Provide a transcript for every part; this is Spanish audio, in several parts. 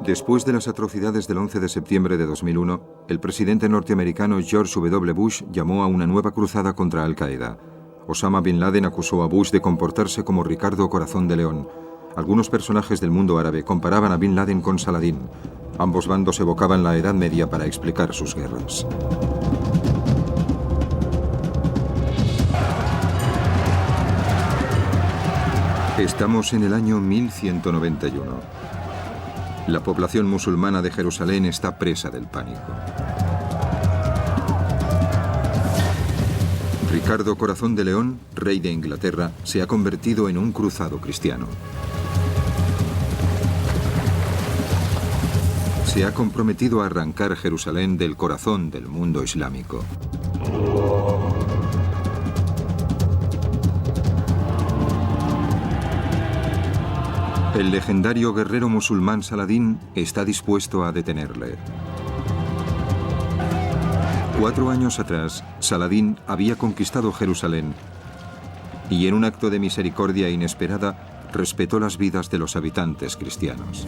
Después de las atrocidades del 11 de septiembre de 2001, el presidente norteamericano George W. Bush llamó a una nueva cruzada contra Al-Qaeda. Osama Bin Laden acusó a Bush de comportarse como Ricardo Corazón de León. Algunos personajes del mundo árabe comparaban a Bin Laden con Saladín. Ambos bandos evocaban la Edad Media para explicar sus guerras. Estamos en el año 1191. La población musulmana de Jerusalén está presa del pánico. Ricardo Corazón de León, rey de Inglaterra, se ha convertido en un cruzado cristiano. Se ha comprometido a arrancar Jerusalén del corazón del mundo islámico. El legendario guerrero musulmán Saladín está dispuesto a detenerle. 4 años atrás, Saladín había conquistado Jerusalén y en un acto de misericordia inesperada respetó las vidas de los habitantes cristianos.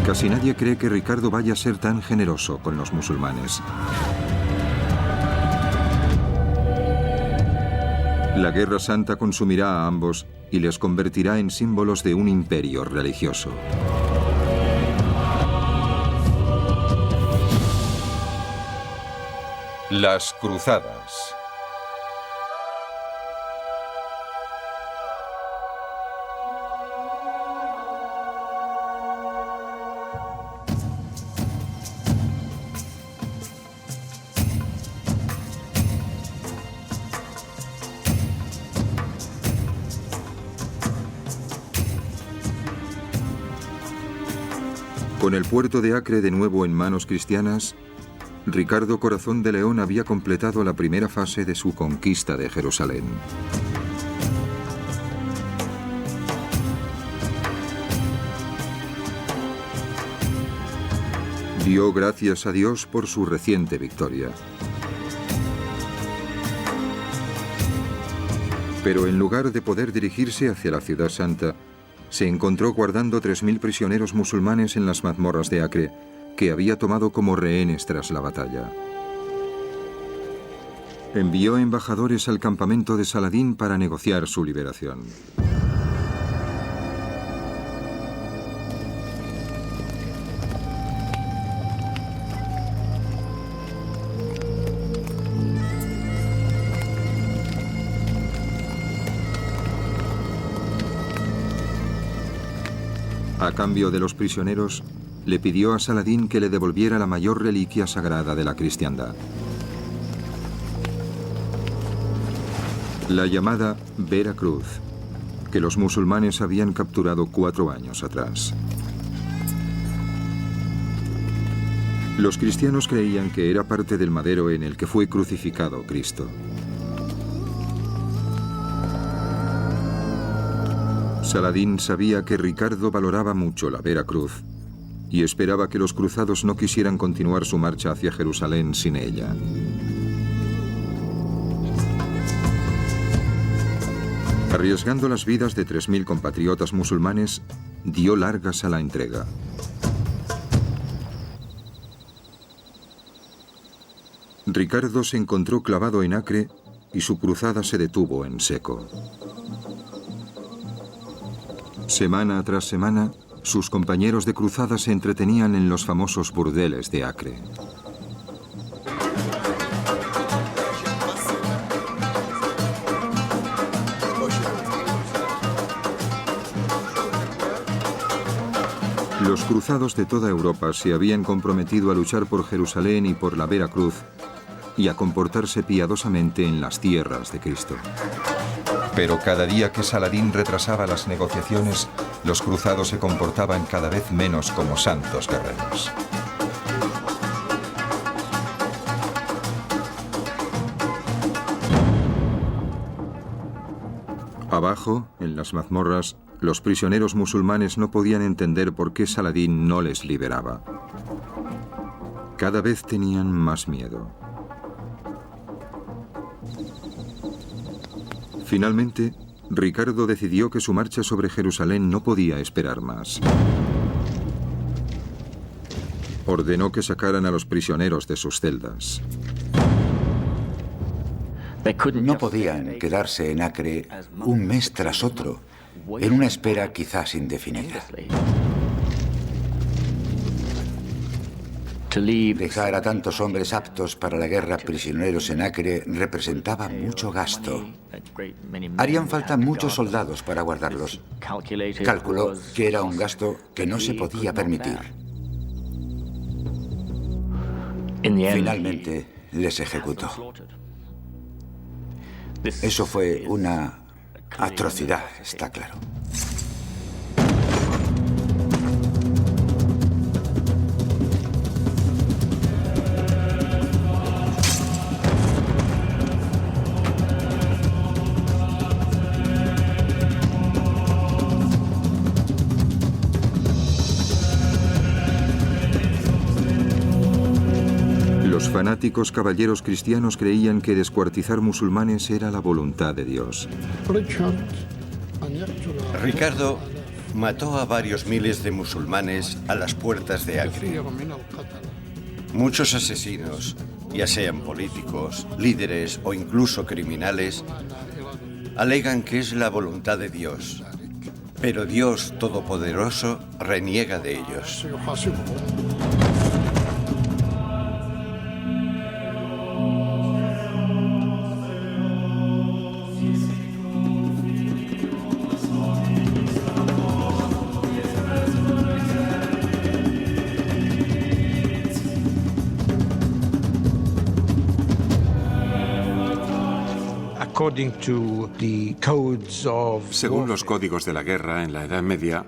Casi nadie cree que Ricardo vaya a ser tan generoso con los musulmanes. La Guerra Santa consumirá a ambos y les convertirá en símbolos de un imperio religioso. Las cruzadas. Con el puerto de Acre de nuevo en manos cristianas, Ricardo Corazón de León había completado la primera fase de su conquista de Jerusalén. Dio gracias a Dios por su reciente victoria. Pero en lugar de poder dirigirse hacia la Ciudad Santa, se encontró guardando 3.000 prisioneros musulmanes en las mazmorras de Acre, que había tomado como rehenes tras la batalla. Envió embajadores al campamento de Saladín para negociar su liberación. A cambio de los prisioneros, le pidió a Saladín que le devolviera la mayor reliquia sagrada de la cristiandad. La llamada Vera Cruz, que los musulmanes habían capturado 4 años atrás. Los cristianos creían que era parte del madero en el que fue crucificado Cristo. Saladín sabía que Ricardo valoraba mucho la Vera Cruz y esperaba que los cruzados no quisieran continuar su marcha hacia Jerusalén sin ella. Arriesgando las vidas de 3.000 compatriotas musulmanes, dio largas a la entrega. Ricardo se encontró clavado en Acre y su cruzada se detuvo en seco. Semana tras semana, sus compañeros de cruzada se entretenían en los famosos burdeles de Acre. Los cruzados de toda Europa se habían comprometido a luchar por Jerusalén y por la Vera Cruz y a comportarse piadosamente en las tierras de Cristo. Pero cada día que Saladín retrasaba las negociaciones, los cruzados se comportaban cada vez menos como santos guerreros. Abajo, en las mazmorras, los prisioneros musulmanes no podían entender por qué Saladín no les liberaba. Cada vez tenían más miedo. Finalmente, Ricardo decidió que su marcha sobre Jerusalén no podía esperar más. Ordenó que sacaran a los prisioneros de sus celdas. No podían quedarse en Acre un mes tras otro, en una espera quizás indefinida. Dejar a tantos hombres aptos para la guerra prisioneros en Acre representaba mucho gasto. Harían falta muchos soldados para guardarlos. Calculó que era un gasto que no se podía permitir. Finalmente les ejecutó. Eso fue una atrocidad, está claro. Los fanáticos caballeros cristianos creían que descuartizar musulmanes era la voluntad de Dios. Ricardo mató a varios miles de musulmanes a las puertas de Acre. Muchos asesinos, ya sean políticos, líderes o incluso criminales, alegan que es la voluntad de Dios, pero Dios Todopoderoso reniega de ellos. Según los códigos de la guerra en la Edad Media,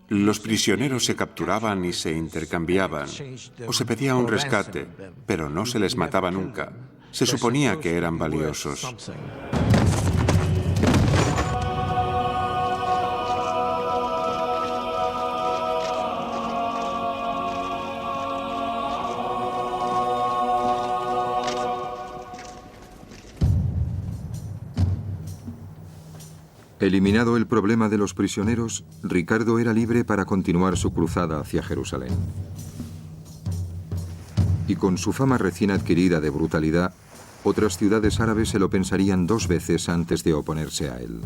los prisioneros se capturaban y se intercambiaban, o se pedía un rescate, pero no se les mataba nunca. Se suponía que eran valiosos. Eliminado el problema de los prisioneros, Ricardo era libre para continuar su cruzada hacia Jerusalén. Y con su fama recién adquirida de brutalidad, otras ciudades árabes se lo pensarían dos veces antes de oponerse a él.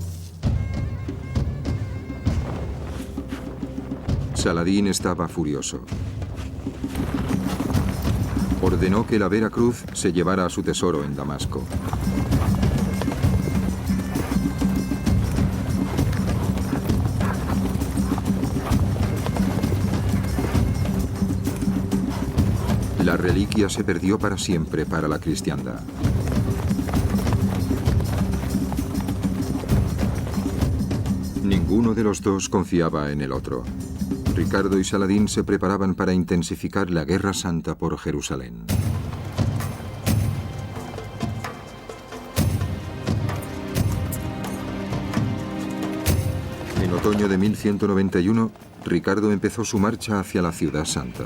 Saladín estaba furioso. Ordenó que la Vera Cruz se llevara a su tesoro en Damasco. La reliquia se perdió para siempre para la cristiandad. Ninguno de los dos confiaba en el otro. Ricardo y Saladín se preparaban para intensificar la Guerra Santa por Jerusalén. En otoño de 1191, Ricardo empezó su marcha hacia la Ciudad Santa.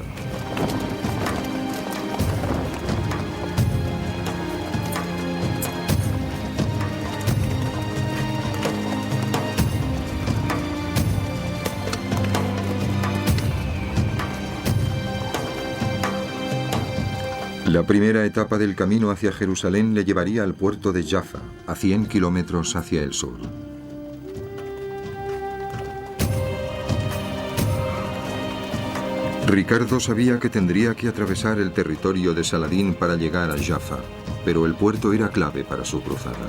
La primera etapa del camino hacia Jerusalén le llevaría al puerto de Jaffa, a 100 kilómetros hacia el sur. Ricardo sabía que tendría que atravesar el territorio de Saladín para llegar a Jaffa, pero el puerto era clave para su cruzada.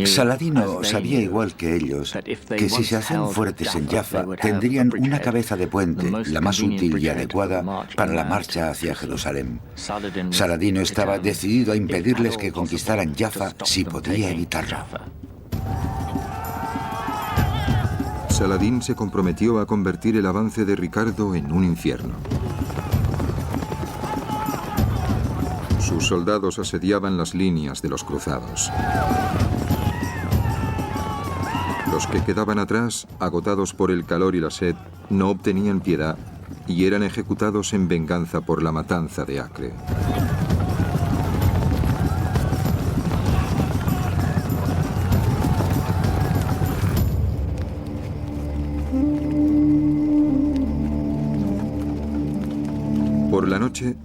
Saladino sabía igual que ellos que si se hacían fuertes en Jaffa tendrían una cabeza de puente, la más útil y adecuada para la marcha hacia Jerusalén. Saladino estaba decidido a impedirles que conquistaran Jaffa si podía evitarlo. Saladín se comprometió a convertir el avance de Ricardo en un infierno. Sus soldados asediaban las líneas de los cruzados. Los que quedaban atrás, agotados por el calor y la sed, no obtenían piedad y eran ejecutados en venganza por la matanza de Acre. noche,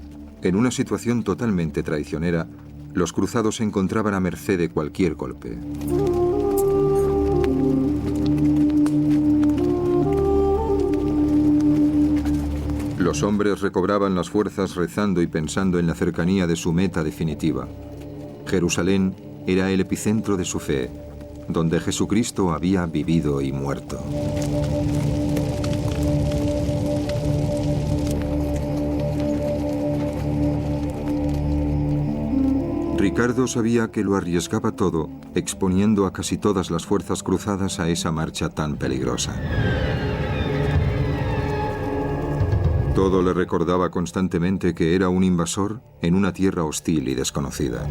en una situación totalmente traicionera, los cruzados se encontraban a merced de cualquier golpe. Los hombres recobraban las fuerzas rezando y pensando en la cercanía de su meta definitiva. Jerusalén era el epicentro de su fe, donde Jesucristo había vivido y muerto. Ricardo sabía que lo arriesgaba todo, exponiendo a casi todas las fuerzas cruzadas a esa marcha tan peligrosa. Todo le recordaba constantemente que era un invasor en una tierra hostil y desconocida.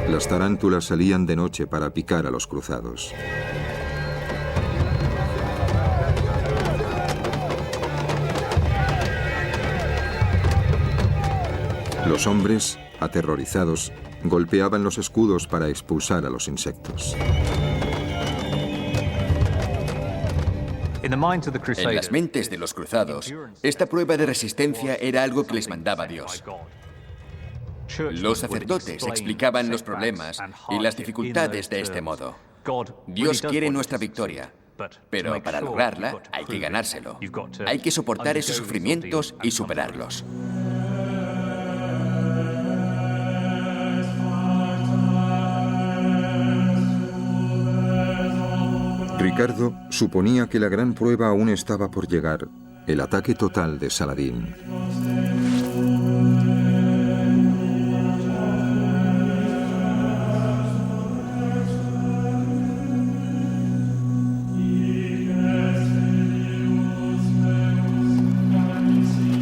Las tarántulas salían de noche para picar a los cruzados. Los hombres, aterrorizados, golpeaban los escudos para expulsar a los insectos. En las mentes de los cruzados, esta prueba de resistencia era algo que les mandaba Dios. Los sacerdotes explicaban los problemas y las dificultades de este modo. Dios quiere nuestra victoria, pero para lograrla hay que ganárselo. Hay que soportar esos sufrimientos y superarlos. Ricardo suponía que la gran prueba aún estaba por llegar, el ataque total de Saladín.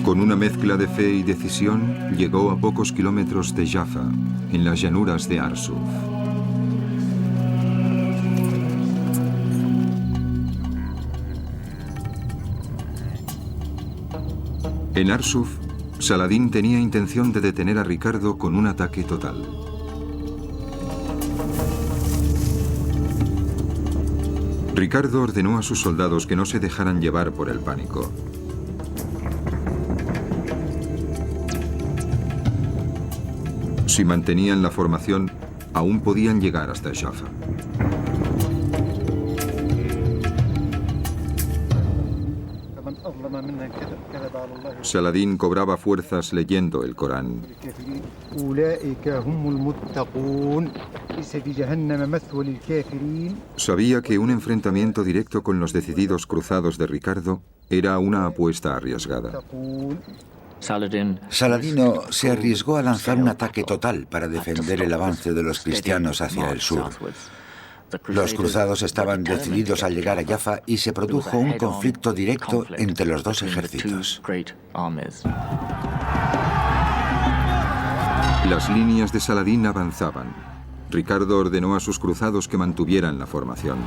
Con una mezcla de fe y decisión, llegó a pocos kilómetros de Jaffa, en las llanuras de Arsuf. En Arsuf, Saladín tenía intención de detener a Ricardo con un ataque total. Ricardo ordenó a sus soldados que no se dejaran llevar por el pánico. Si mantenían la formación, aún podían llegar hasta Jaffa. Saladín cobraba fuerzas leyendo el Corán. Sabía que un enfrentamiento directo con los decididos cruzados de Ricardo era una apuesta arriesgada. Saladino se arriesgó a lanzar un ataque total para defender el avance de los cristianos hacia el sur. Los cruzados estaban decididos a llegar a Jaffa y se produjo un conflicto directo entre los dos ejércitos. Las líneas de Saladín avanzaban. Ricardo ordenó a sus cruzados que mantuvieran la formación.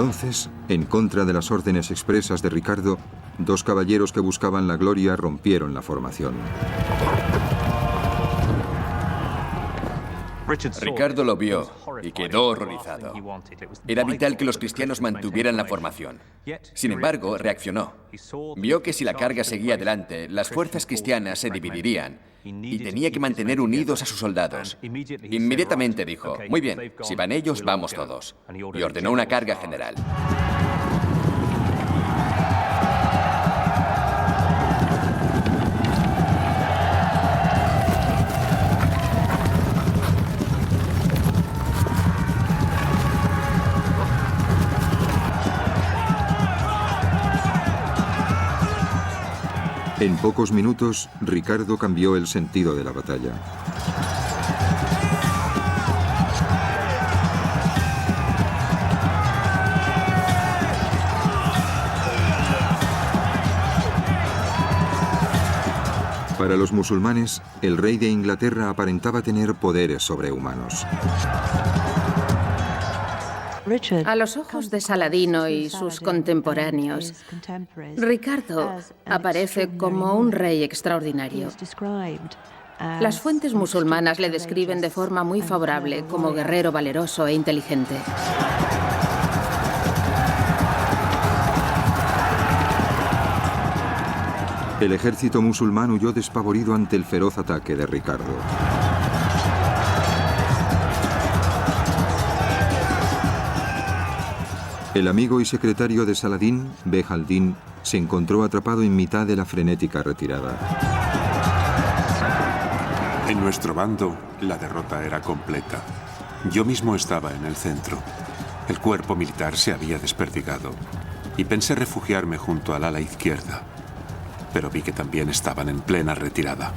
Entonces, en contra de las órdenes expresas de Ricardo, dos caballeros que buscaban la gloria rompieron la formación. Ricardo lo vio y quedó horrorizado. Era vital que los cristianos mantuvieran la formación. Sin embargo, reaccionó. Vio que si la carga seguía adelante, las fuerzas cristianas se dividirían y tenía que mantener unidos a sus soldados. Inmediatamente dijo, muy bien, si van ellos, vamos todos. Y ordenó una carga general. En pocos minutos, Ricardo cambió el sentido de la batalla. Para los musulmanes, el rey de Inglaterra aparentaba tener poderes sobrehumanos. A los ojos de Saladino y sus contemporáneos, Ricardo aparece como un rey extraordinario. Las fuentes musulmanas le describen de forma muy favorable como guerrero valeroso e inteligente. El ejército musulmán huyó despavorido ante el feroz ataque de Ricardo. El amigo y secretario de Saladín, Bej al-Din, se encontró atrapado en mitad de la frenética retirada. En nuestro bando, la derrota era completa. Yo mismo estaba en el centro. El cuerpo militar se había desperdigado y pensé refugiarme junto al ala izquierda, pero vi que también estaban en plena retirada.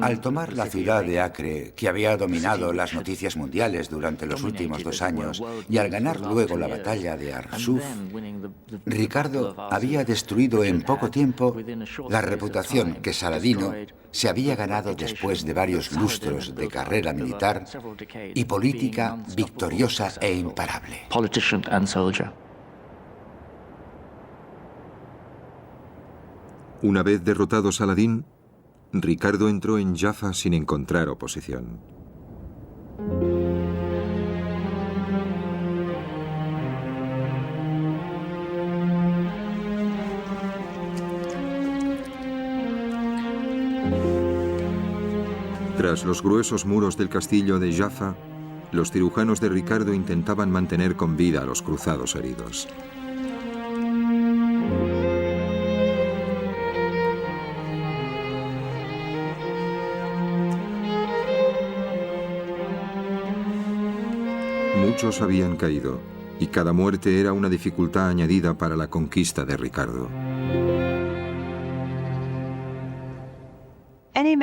Al tomar la ciudad de Acre, que había dominado las noticias mundiales durante los últimos 2 años, y al ganar luego la batalla de Arsuf, Ricardo había destruido en poco tiempo la reputación que Saladino se había ganado después de varios lustros de carrera militar y política victoriosa e imparable. Una vez derrotado Saladín, Ricardo entró en Jaffa sin encontrar oposición. Tras los gruesos muros del castillo de Jaffa, los cirujanos de Ricardo intentaban mantener con vida a los cruzados heridos. Muchos habían caído, y cada muerte era una dificultad añadida para la conquista de Ricardo.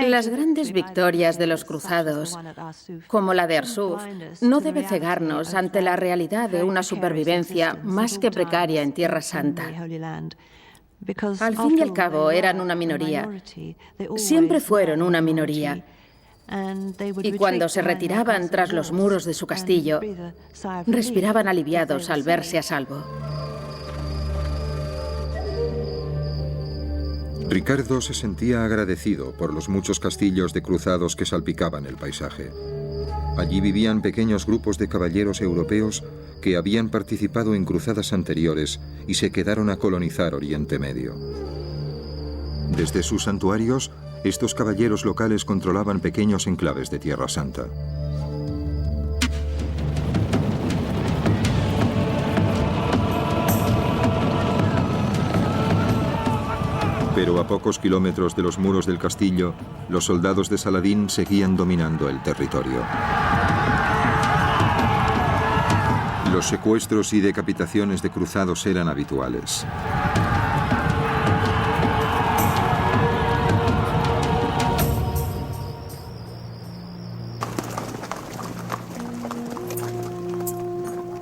Las grandes victorias de los cruzados, como la de Arsuf, no debe cegarnos ante la realidad de una supervivencia más que precaria en Tierra Santa. Al fin y al cabo, eran una minoría. Siempre fueron una minoría. Y cuando se retiraban tras los muros de su castillo, respiraban aliviados al verse a salvo. Ricardo se sentía agradecido por los muchos castillos de cruzados que salpicaban el paisaje. Allí vivían pequeños grupos de caballeros europeos que habían participado en cruzadas anteriores y se quedaron a colonizar Oriente Medio. Desde sus santuarios, estos caballeros locales controlaban pequeños enclaves de Tierra Santa. Pero a pocos kilómetros de los muros del castillo, los soldados de Saladín seguían dominando el territorio. Los secuestros y decapitaciones de cruzados eran habituales.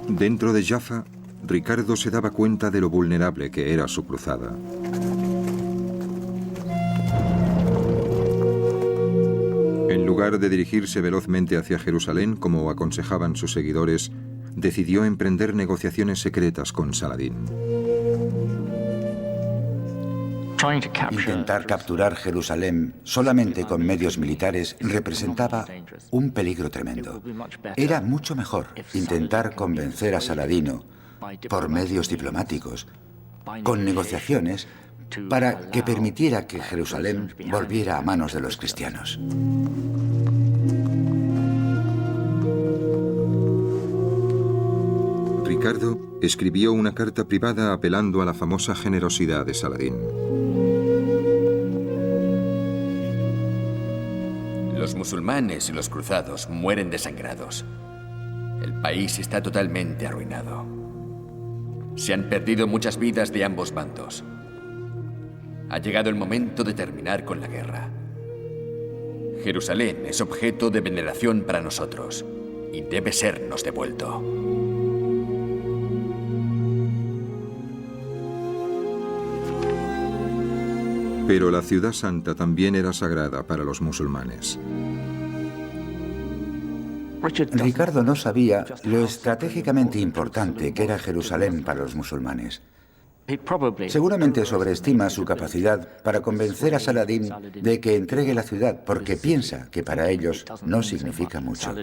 Dentro de Jaffa, Ricardo se daba cuenta de lo vulnerable que era su cruzada. En lugar de dirigirse velozmente hacia Jerusalén, como aconsejaban sus seguidores, decidió emprender negociaciones secretas con Saladín. Intentar capturar Jerusalén solamente con medios militares representaba un peligro tremendo. Era mucho mejor intentar convencer a Saladino por medios diplomáticos, con negociaciones, para que permitiera que Jerusalén volviera a manos de los cristianos. Ricardo escribió una carta privada apelando a la famosa generosidad de Saladín. Los musulmanes y los cruzados mueren desangrados. El país está totalmente arruinado. Se han perdido muchas vidas de ambos bandos. Ha llegado el momento de terminar con la guerra. Jerusalén es objeto de veneración para nosotros y debe sernos devuelto. Pero la ciudad santa también era sagrada para los musulmanes. Ricardo no sabía lo estratégicamente importante que era Jerusalén para los musulmanes. Seguramente sobreestima su capacidad para convencer a Saladín de que entregue la ciudad, porque piensa que para ellos no significa mucho.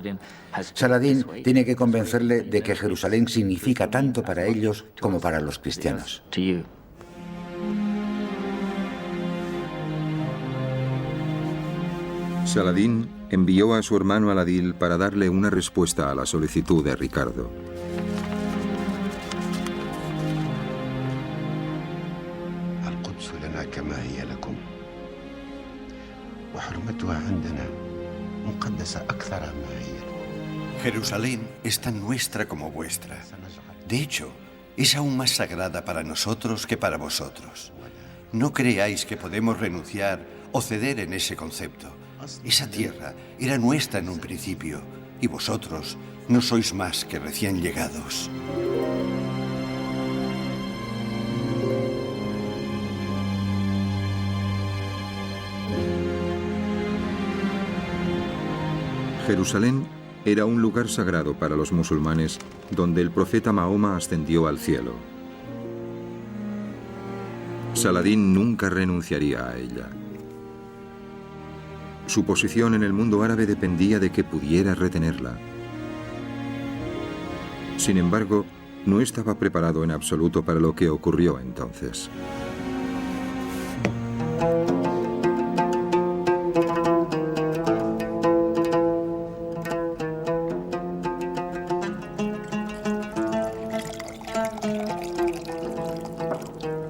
Saladín tiene que convencerle de que Jerusalén significa tanto para ellos como para los cristianos. Saladín envió a su hermano Al-Adil para darle una respuesta a la solicitud de Ricardo. Jerusalén es tan nuestra como vuestra. De hecho, es aún más sagrada para nosotros que para vosotros. No creáis que podemos renunciar o ceder en ese concepto. Esa tierra era nuestra en un principio, y vosotros no sois más que recién llegados. Jerusalén era un lugar sagrado para los musulmanes, donde el profeta Mahoma ascendió al cielo. Saladín nunca renunciaría a ella. Su posición en el mundo árabe dependía de que pudiera retenerla. Sin embargo, no estaba preparado en absoluto para lo que ocurrió entonces.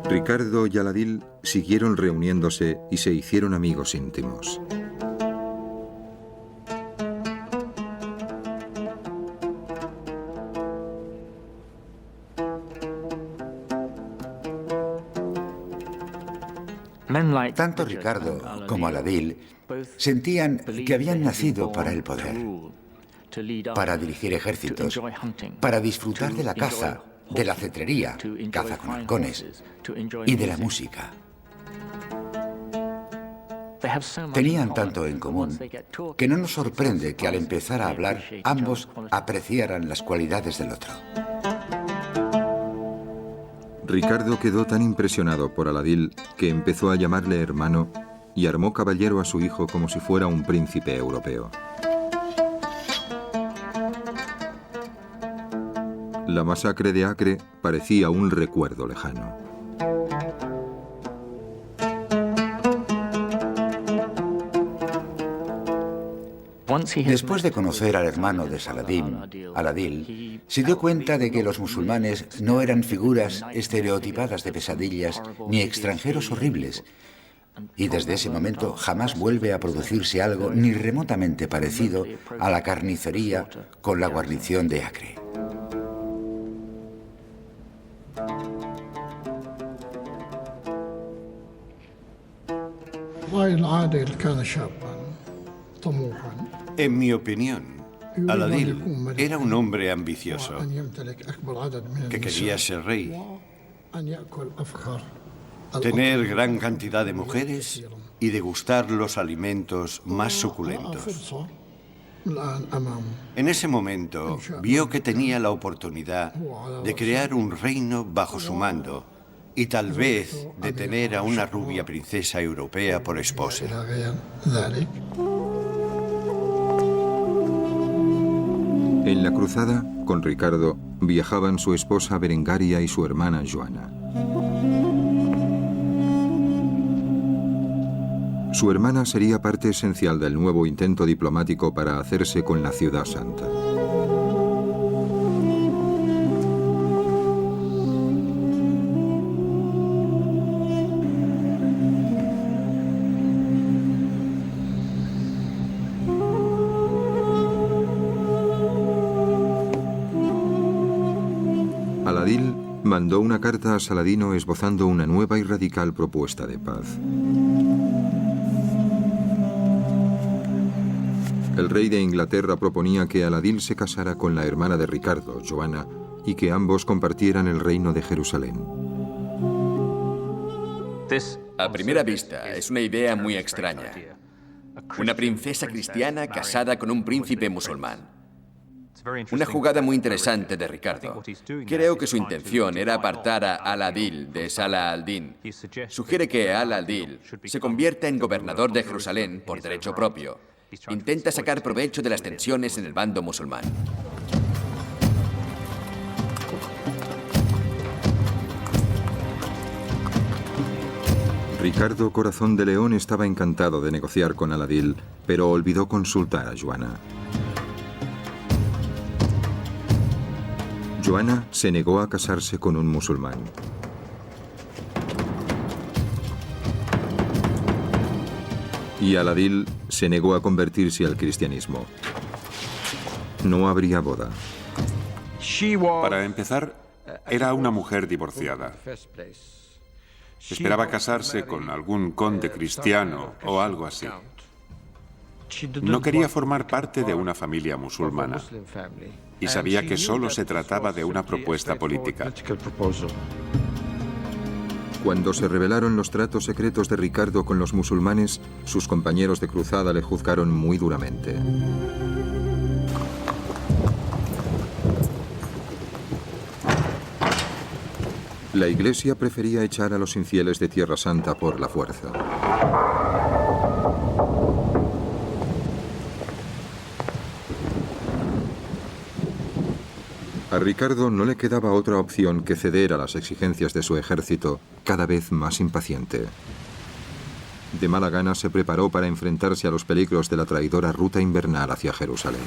Ricardo y Al-Adil siguieron reuniéndose y se hicieron amigos íntimos. Tanto Ricardo como Al-Adil sentían que habían nacido para el poder, para dirigir ejércitos, para disfrutar de la caza, de la cetrería, caza con halcones, y de la música. Tenían tanto en común que no nos sorprende que al empezar a hablar ambos apreciaran las cualidades del otro. Ricardo quedó tan impresionado por Al-Adil que empezó a llamarle hermano y armó caballero a su hijo como si fuera un príncipe europeo. La masacre de Acre parecía un recuerdo lejano. Después de conocer al hermano de Saladín, Al-Adil, se dio cuenta de que los musulmanes no eran figuras estereotipadas de pesadillas ni extranjeros horribles, y desde ese momento jamás vuelve a producirse algo ni remotamente parecido a la carnicería con la guarnición de Acre. En mi opinión, Al-Adil era un hombre ambicioso que quería ser rey, tener gran cantidad de mujeres y degustar los alimentos más suculentos. En ese momento vio que tenía la oportunidad de crear un reino bajo su mando y tal vez de tener a una rubia princesa europea por esposa. En la cruzada, con Ricardo, viajaban su esposa Berengaria y su hermana Joana. Su hermana sería parte esencial del nuevo intento diplomático para hacerse con la Ciudad Santa. Al-Adil mandó una carta a Saladino esbozando una nueva y radical propuesta de paz. El rey de Inglaterra proponía que Al-Adil se casara con la hermana de Ricardo, Joana, y que ambos compartieran el reino de Jerusalén. A primera vista, es una idea muy extraña. Una princesa cristiana casada con un príncipe musulmán. Una jugada muy interesante de Ricardo. Creo que su intención era apartar a Al-Adil de Salah al-Din. Sugiere que Al-Adil se convierta en gobernador de Jerusalén por derecho propio. Intenta sacar provecho de las tensiones en el bando musulmán. Ricardo Corazón de León estaba encantado de negociar con Al-Adil, pero olvidó consultar a Joana. Joana se negó a casarse con un musulmán. Y Al-Adil se negó a convertirse al cristianismo. No habría boda. Para empezar, era una mujer divorciada. Esperaba casarse con algún conde cristiano o algo así. No quería formar parte de una familia musulmana y sabía que solo se trataba de una propuesta política. Cuando se revelaron los tratos secretos de Ricardo con los musulmanes, sus compañeros de cruzada le juzgaron muy duramente. La Iglesia prefería echar a los infieles de Tierra Santa por la fuerza. A Ricardo no le quedaba otra opción que ceder a las exigencias de su ejército, cada vez más impaciente. De mala gana se preparó para enfrentarse a los peligros de la traidora ruta invernal hacia Jerusalén.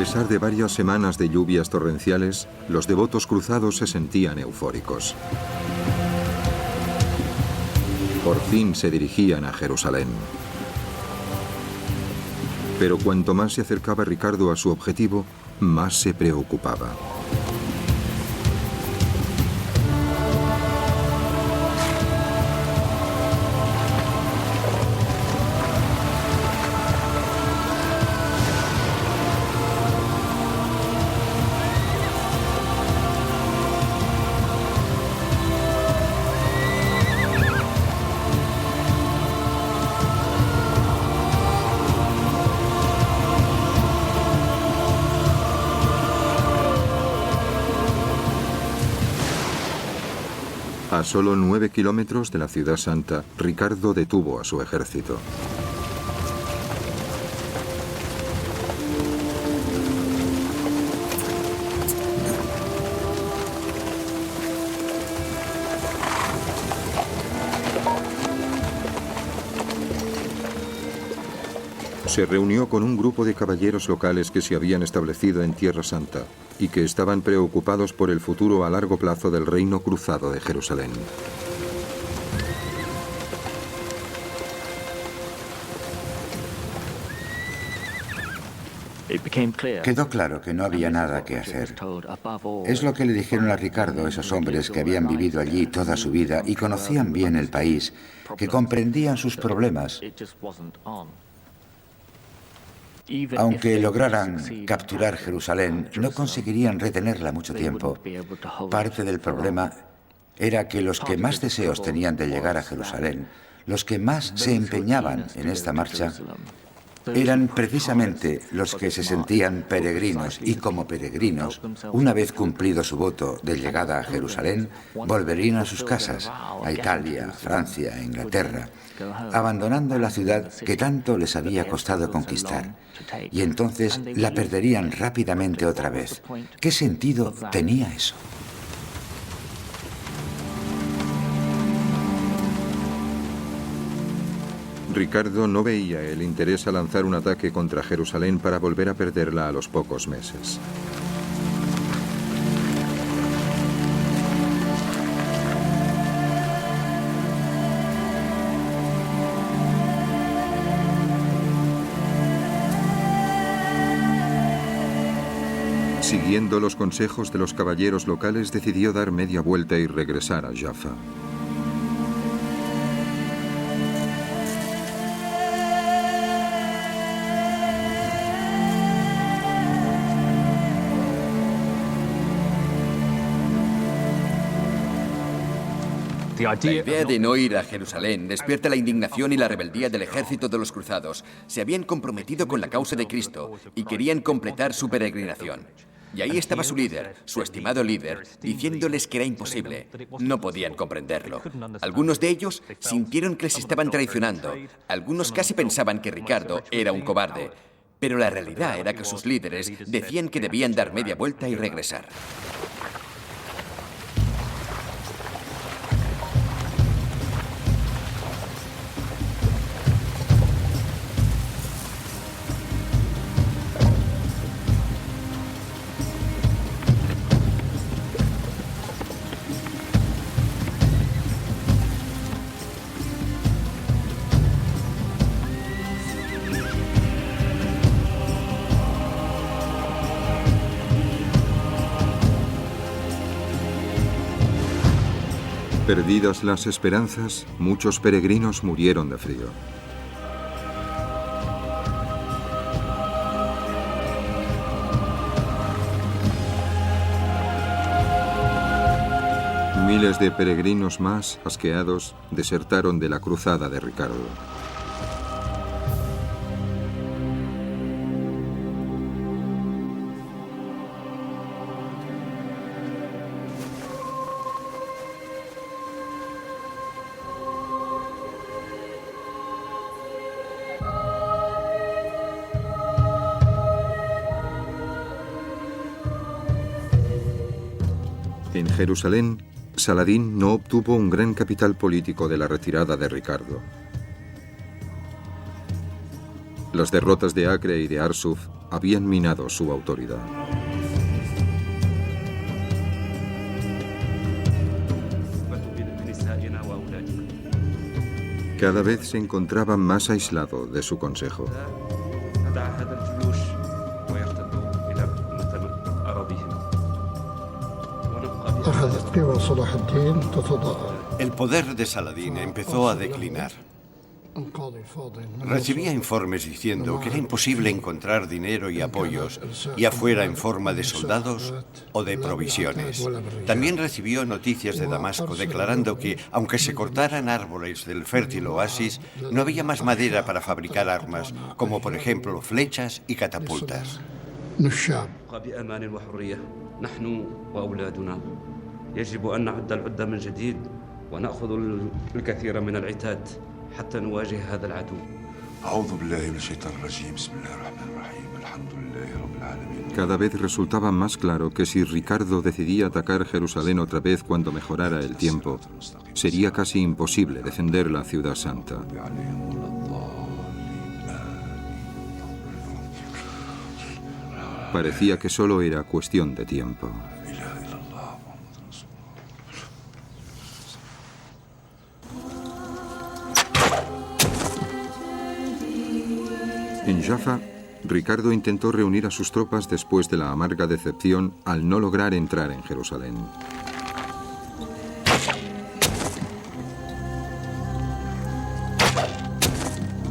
A pesar de varias semanas de lluvias torrenciales, los devotos cruzados se sentían eufóricos. Por fin se dirigían a Jerusalén. Pero cuanto más se acercaba Ricardo a su objetivo, más se preocupaba. A solo 9 kilómetros de la Ciudad Santa, Ricardo detuvo a su ejército. Se reunió con un grupo de caballeros locales que se habían establecido en Tierra Santa y que estaban preocupados por el futuro a largo plazo del reino cruzado de Jerusalén. Quedó claro que no había nada que hacer. Es lo que le dijeron a Ricardo esos hombres que habían vivido allí toda su vida y conocían bien el país, que comprendían sus problemas. Aunque lograran capturar Jerusalén, no conseguirían retenerla mucho tiempo. Parte del problema era que los que más deseos tenían de llegar a Jerusalén, los que más se empeñaban en esta marcha, eran precisamente los que se sentían peregrinos y como peregrinos, una vez cumplido su voto de llegada a Jerusalén, volverían a sus casas, a Italia, Francia, Inglaterra, abandonando la ciudad que tanto les había costado conquistar. Y entonces la perderían rápidamente otra vez. ¿Qué sentido tenía eso? Ricardo no veía el interés a lanzar un ataque contra Jerusalén para volver a perderla a los pocos meses. Siguiendo los consejos de los caballeros locales, decidió dar media vuelta y regresar a Jaffa. La idea de no ir a Jerusalén despierta la indignación y la rebeldía del ejército de los cruzados. Se habían comprometido con la causa de Cristo y querían completar su peregrinación. Y ahí estaba su líder, su estimado líder, diciéndoles que era imposible. No podían comprenderlo. Algunos de ellos sintieron que les estaban traicionando. Algunos casi pensaban que Ricardo era un cobarde. Pero la realidad era que sus líderes decían que debían dar media vuelta y regresar. Perdidas las esperanzas, muchos peregrinos murieron de frío. Miles de peregrinos más, asqueados, desertaron de la cruzada de Ricardo. En Jerusalén, Saladín no obtuvo un gran capital político de la retirada de Ricardo. Las derrotas de Acre y de Arsuf habían minado su autoridad. Cada vez se encontraba más aislado de su consejo. El poder de Saladín empezó a declinar. Recibía informes diciendo que era imposible encontrar dinero y apoyos, ya fuera en forma de soldados o de provisiones. También recibió noticias de Damasco declarando que, aunque se cortaran árboles del fértil oasis, no había más madera para fabricar armas, como por ejemplo flechas y catapultas. يجب أن نعد العدة من جديد ونأخذ الكثير من العتاد حتى نواجه هذا العدو. أعوذ بالله من الشيطان الرجيم بسم الله الرحمن الرحيم الحمد لله رب العالمين. Cada vez resultaba más claro que si Ricardo decidía atacar Jerusalén otra vez cuando mejorara el tiempo, sería casi imposible defender la ciudad santa. Parecía que solo era cuestión de tiempo. En Jaffa, Ricardo intentó reunir a sus tropas después de la amarga decepción al no lograr entrar en Jerusalén.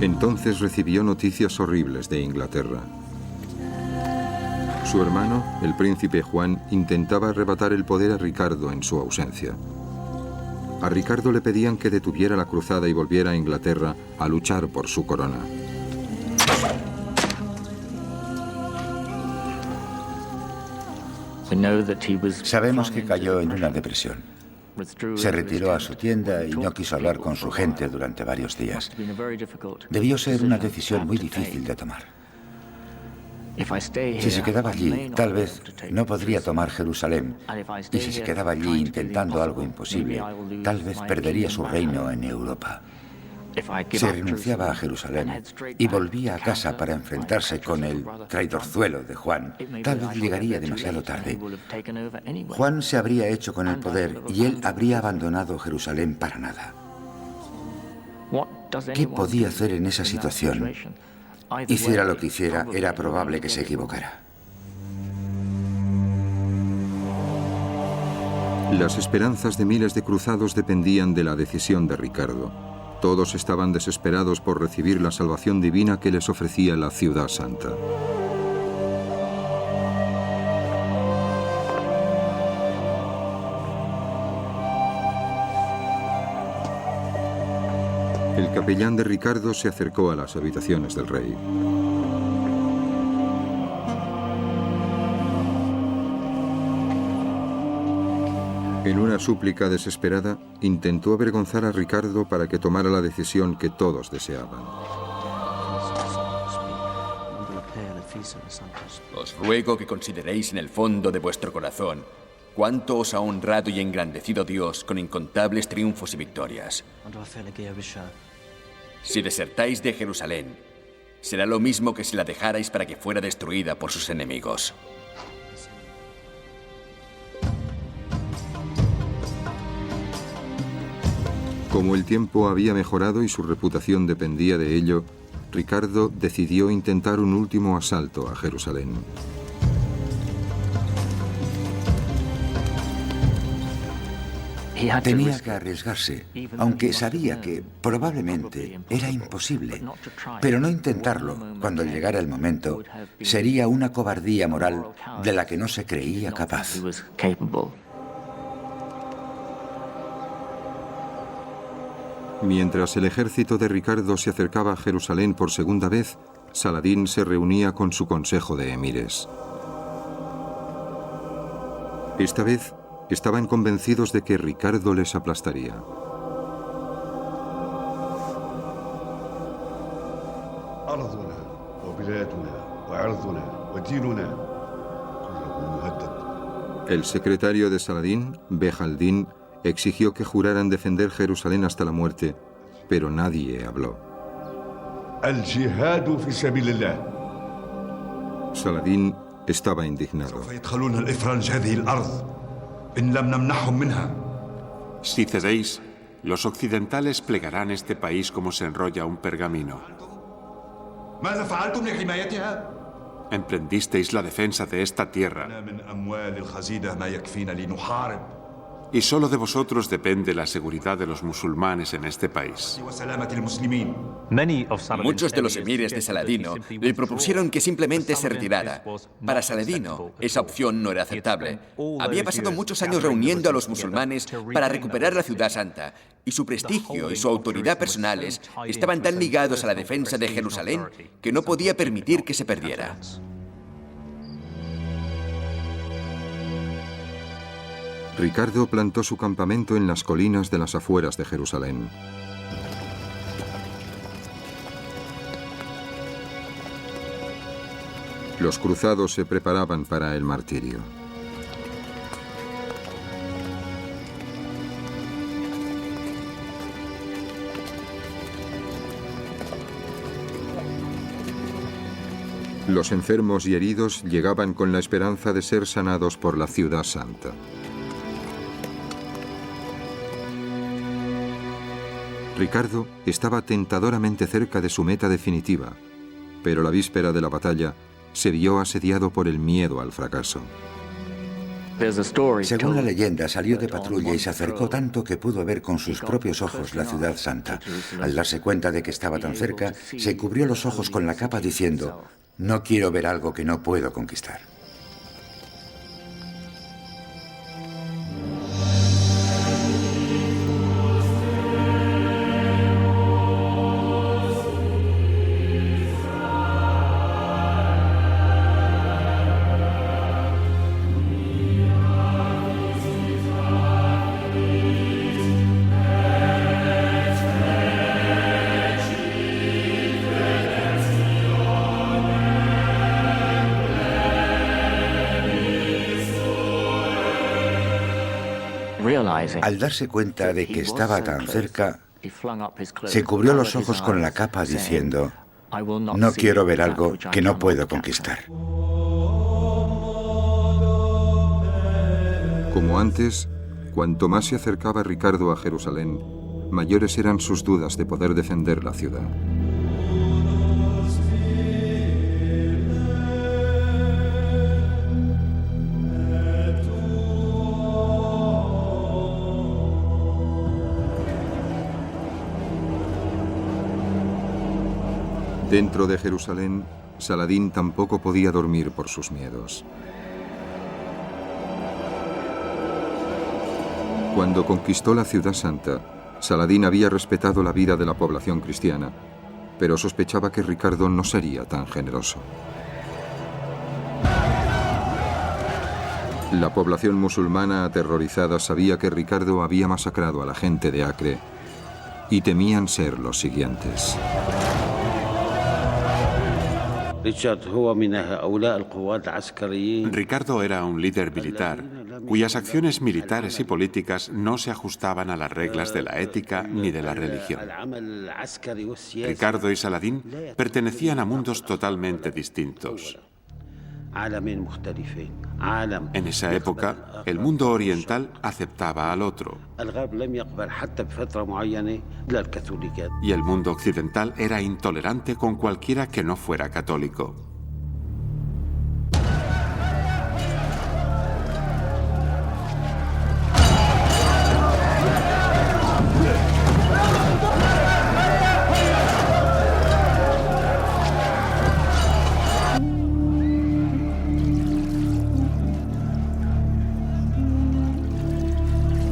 Entonces recibió noticias horribles de Inglaterra. Su hermano, el príncipe Juan, intentaba arrebatar el poder a Ricardo en su ausencia. A Ricardo le pedían que detuviera la cruzada y volviera a Inglaterra a luchar por su corona. Sabemos que cayó en una depresión. Se retiró a su tienda y no quiso hablar con su gente durante varios días. Debió ser una decisión muy difícil de tomar. Si se quedaba allí, tal vez no podría tomar Jerusalén. Y si se quedaba allí intentando algo imposible, tal vez perdería su reino en Europa. Si renunciaba a Jerusalén y volvía a casa para enfrentarse con el traidorzuelo de Juan, tal vez llegaría demasiado tarde. Juan se habría hecho con el poder y él habría abandonado Jerusalén para nada. ¿Qué podía hacer en esa situación? Hiciera lo que hiciera, era probable que se equivocara. Las esperanzas de miles de cruzados dependían de la decisión de Ricardo. Todos estaban desesperados por recibir la salvación divina que les ofrecía la Ciudad Santa. El capellán de Ricardo se acercó a las habitaciones del rey. En una súplica desesperada, intentó avergonzar a Ricardo para que tomara la decisión que todos deseaban. Os ruego que consideréis en el fondo de vuestro corazón cuánto os ha honrado y engrandecido Dios con incontables triunfos y victorias. Si desertáis de Jerusalén, será lo mismo que si la dejarais para que fuera destruida por sus enemigos. Como el tiempo había mejorado y su reputación dependía de ello, Ricardo decidió intentar un último asalto a Jerusalén. Tenía que arriesgarse, aunque sabía que probablemente era imposible. Pero no intentarlo, cuando llegara el momento, sería una cobardía moral de la que no se creía capaz. Mientras el ejército de Ricardo se acercaba a Jerusalén por segunda vez, Saladín se reunía con su consejo de emires. Esta vez estaban convencidos de que Ricardo les aplastaría. El secretario de Saladín, Bejaldín, exigió que juraran defender Jerusalén hasta la muerte, pero nadie habló. Saladín estaba indignado. Si cedéis, los occidentales plegarán este país como se enrolla un pergamino. Emprendisteis la defensa de esta tierra. Y solo de vosotros depende la seguridad de los musulmanes en este país. Muchos de los emires de Saladino le propusieron que simplemente se retirara. Para Saladino, esa opción no era aceptable. Había pasado muchos años reuniendo a los musulmanes para recuperar la Ciudad Santa, y su prestigio y su autoridad personales estaban tan ligados a la defensa de Jerusalén que no podía permitir que se perdiera. Ricardo plantó su campamento en las colinas de las afueras de Jerusalén. Los cruzados se preparaban para el martirio. Los enfermos y heridos llegaban con la esperanza de ser sanados por la Ciudad Santa. Ricardo estaba tentadoramente cerca de su meta definitiva, pero la víspera de la batalla se vio asediado por el miedo al fracaso. Según la leyenda, salió de patrulla y se acercó tanto que pudo ver con sus propios ojos la ciudad santa. Al darse cuenta de que estaba tan cerca, se cubrió los ojos con la capa diciendo: no quiero ver algo que no puedo conquistar. Al darse cuenta de que estaba tan cerca, se cubrió los ojos con la capa diciendo: no quiero ver algo que no puedo conquistar. Como antes, cuanto más se acercaba Ricardo a Jerusalén, mayores eran sus dudas de poder defender la ciudad. Dentro de Jerusalén, Saladín tampoco podía dormir por sus miedos. Cuando conquistó la ciudad santa, Saladín había respetado la vida de la población cristiana, pero sospechaba que Ricardo no sería tan generoso. La población musulmana aterrorizada sabía que Ricardo había masacrado a la gente de Acre y temían ser los siguientes. Ricardo era un líder militar, cuyas acciones militares y políticas no se ajustaban a las reglas de la ética ni de la religión. Ricardo y Saladín pertenecían a mundos totalmente distintos. En esa época, el mundo oriental aceptaba al otro, y el mundo occidental era intolerante con cualquiera que no fuera católico.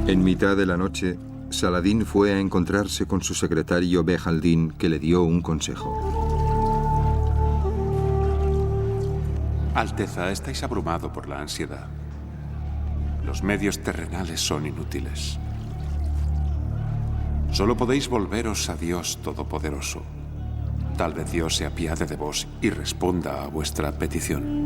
En mitad de la noche, Saladín fue a encontrarse con su secretario Behaldín, que le dio un consejo. Alteza, estáis abrumado por la ansiedad. Los medios terrenales son inútiles. Solo podéis volveros a Dios Todopoderoso. Tal vez Dios se apiade de vos y responda a vuestra petición.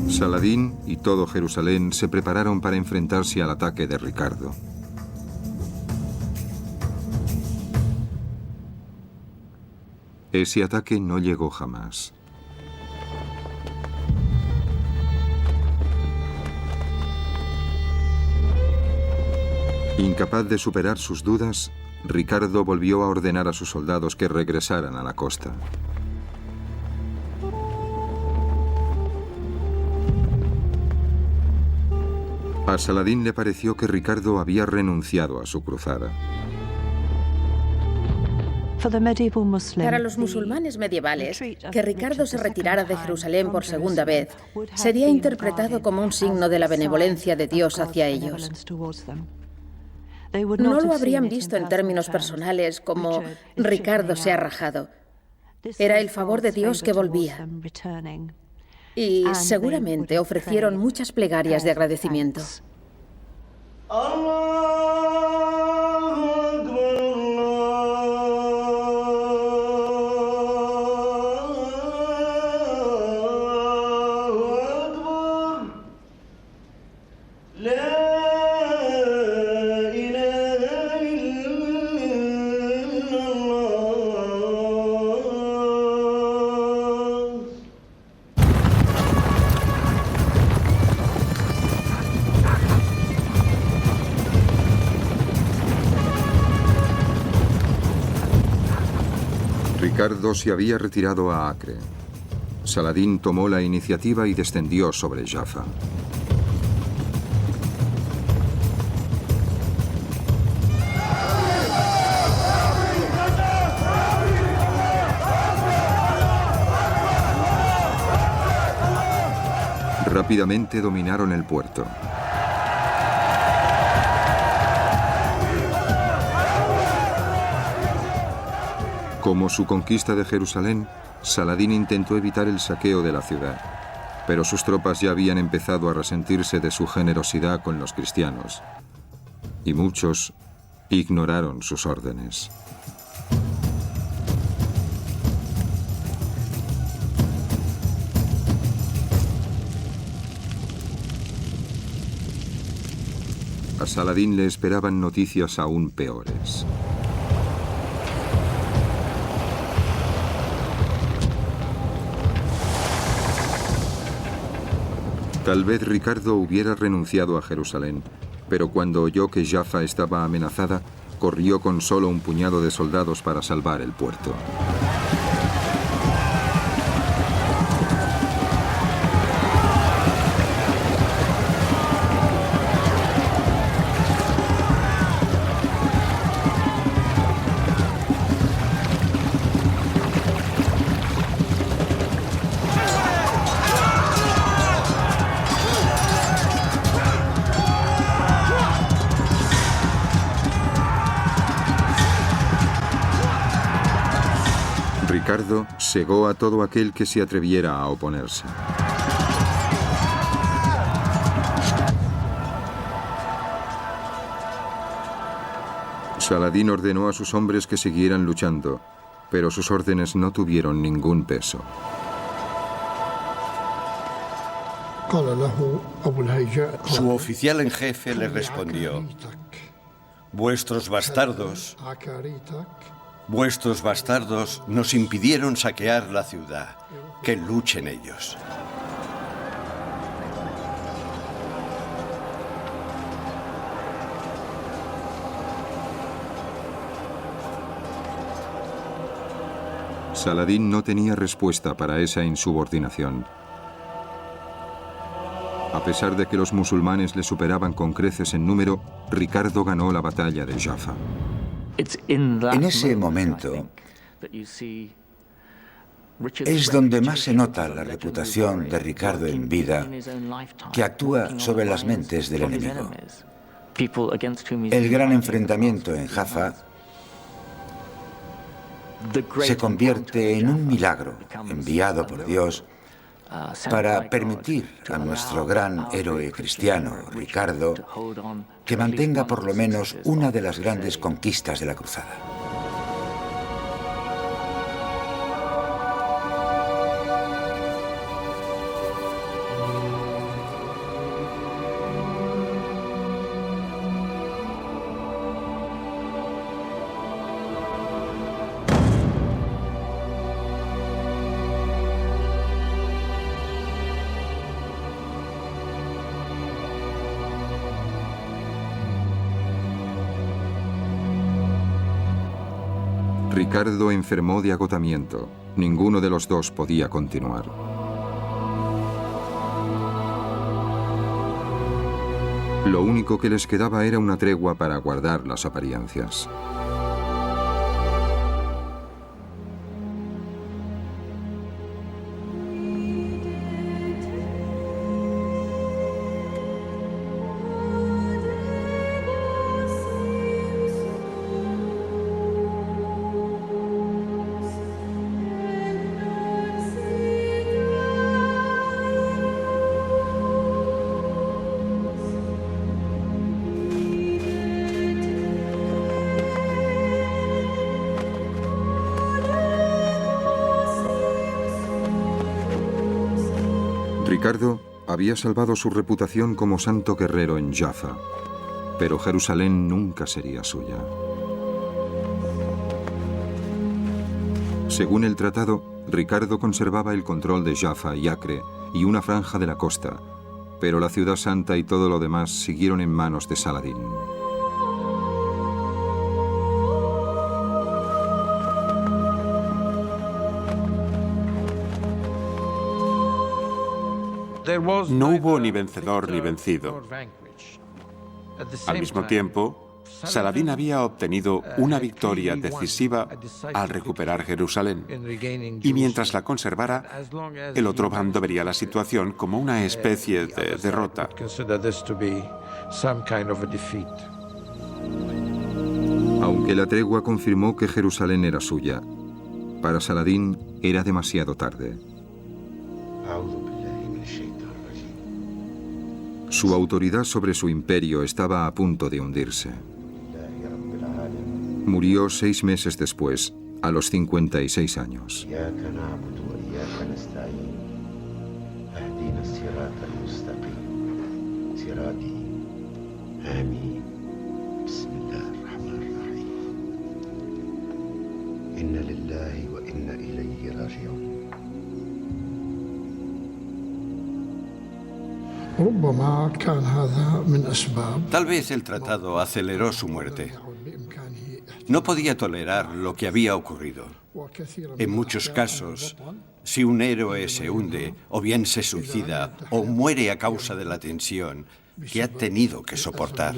Saladín y todo Jerusalén se prepararon para enfrentarse al ataque de Ricardo. Ese ataque no llegó jamás. Incapaz de superar sus dudas, Ricardo volvió a ordenar a sus soldados que regresaran a la costa. A Saladín le pareció que Ricardo había renunciado a su cruzada. Para los musulmanes medievales, que Ricardo se retirara de Jerusalén por segunda vez sería interpretado como un signo de la benevolencia de Dios hacia ellos. No lo habrían visto en términos personales como Ricardo se ha rajado. Era el favor de Dios que volvía. Y seguramente ofrecieron muchas plegarias de agradecimiento. Ricardo se había retirado a Acre. Saladín tomó la iniciativa y descendió sobre Jaffa. Rápidamente dominaron el puerto. Como su conquista de Jerusalén, Saladín intentó evitar el saqueo de la ciudad, pero sus tropas ya habían empezado a resentirse de su generosidad con los cristianos, y muchos ignoraron sus órdenes. A Saladín le esperaban noticias aún peores. Tal vez Ricardo hubiera renunciado a Jerusalén, pero cuando oyó que Jaffa estaba amenazada, corrió con solo un puñado de soldados para salvar el puerto. Ricardo cegó a todo aquel que se atreviera a oponerse. Saladín ordenó a sus hombres que siguieran luchando, pero sus órdenes no tuvieron ningún peso. Su oficial en jefe le respondió: Vuestros bastardos nos impidieron saquear la ciudad. Que luchen ellos. Saladín no tenía respuesta para esa insubordinación. A pesar de que los musulmanes le superaban con creces en número, Ricardo ganó la batalla de Jaffa. En ese momento es donde más se nota la reputación de Ricardo en vida, que actúa sobre las mentes del enemigo. El gran enfrentamiento en Jaffa se convierte en un milagro enviado por Dios para permitir a nuestro gran héroe cristiano, Ricardo, que mantenga por lo menos una de las grandes conquistas de la cruzada. Ricardo enfermó de agotamiento. Ninguno de los dos podía continuar. Lo único que les quedaba era una tregua para guardar las apariencias. Ricardo había salvado su reputación como santo guerrero en Jaffa, pero Jerusalén nunca sería suya. Según el tratado, Ricardo conservaba el control de Jaffa y Acre y una franja de la costa, pero la ciudad santa y todo lo demás siguieron en manos de Saladín. No hubo ni vencedor ni vencido. Al mismo tiempo, Saladín había obtenido una victoria decisiva al recuperar Jerusalén, y mientras la conservara, el otro bando vería la situación como una especie de derrota. Aunque la tregua confirmó que Jerusalén era suya, para Saladín era demasiado tarde. Su autoridad sobre su imperio estaba a punto de hundirse. Murió 6 meses después, a los 56 años. Tal vez el tratado aceleró su muerte. No podía tolerar lo que había ocurrido. En muchos casos, si un héroe se hunde, o bien se suicida, o muere a causa de la tensión que ha tenido que soportar.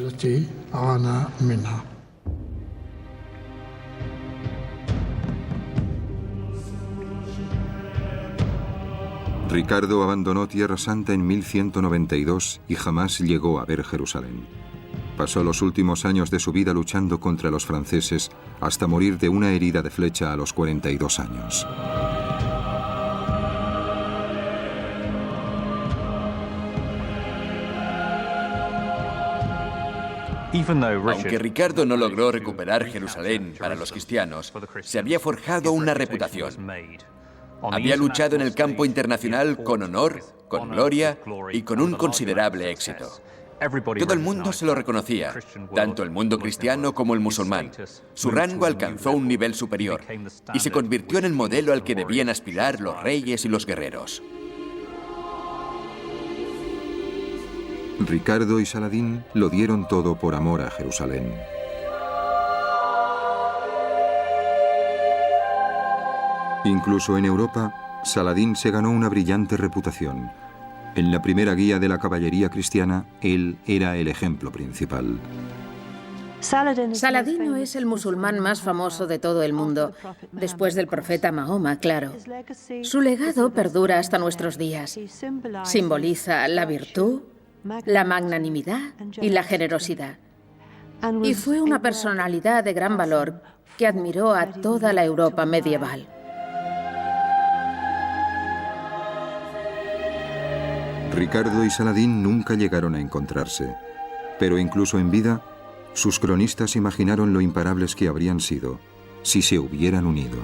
Ricardo abandonó Tierra Santa en 1192 y jamás llegó a ver Jerusalén. Pasó los últimos años de su vida luchando contra los franceses hasta morir de una herida de flecha a los 42 años. Aunque Ricardo no logró recuperar Jerusalén para los cristianos, se había forjado una reputación. Había luchado en el campo internacional con honor, con gloria y con un considerable éxito. Todo el mundo se lo reconocía, tanto el mundo cristiano como el musulmán. Su rango alcanzó un nivel superior y se convirtió en el modelo al que debían aspirar los reyes y los guerreros. Ricardo y Saladín lo dieron todo por amor a Jerusalén. Incluso en Europa, Saladín se ganó una brillante reputación. En la primera guía de la caballería cristiana, él era el ejemplo principal. Saladino es el musulmán más famoso de todo el mundo, después del profeta Mahoma, claro. Su legado perdura hasta nuestros días. Simboliza la virtud, la magnanimidad y la generosidad. Y fue una personalidad de gran valor que admiró a toda la Europa medieval. Ricardo y Saladín nunca llegaron a encontrarse, pero incluso en vida, sus cronistas imaginaron lo imparables que habrían sido si se hubieran unido.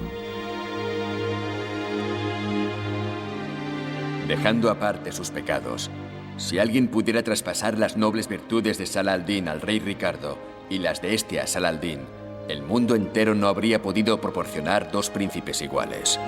Dejando aparte sus pecados, si alguien pudiera traspasar las nobles virtudes de Salah al-Din al rey Ricardo y las de este a Salah al-Din, el mundo entero no habría podido proporcionar dos príncipes iguales.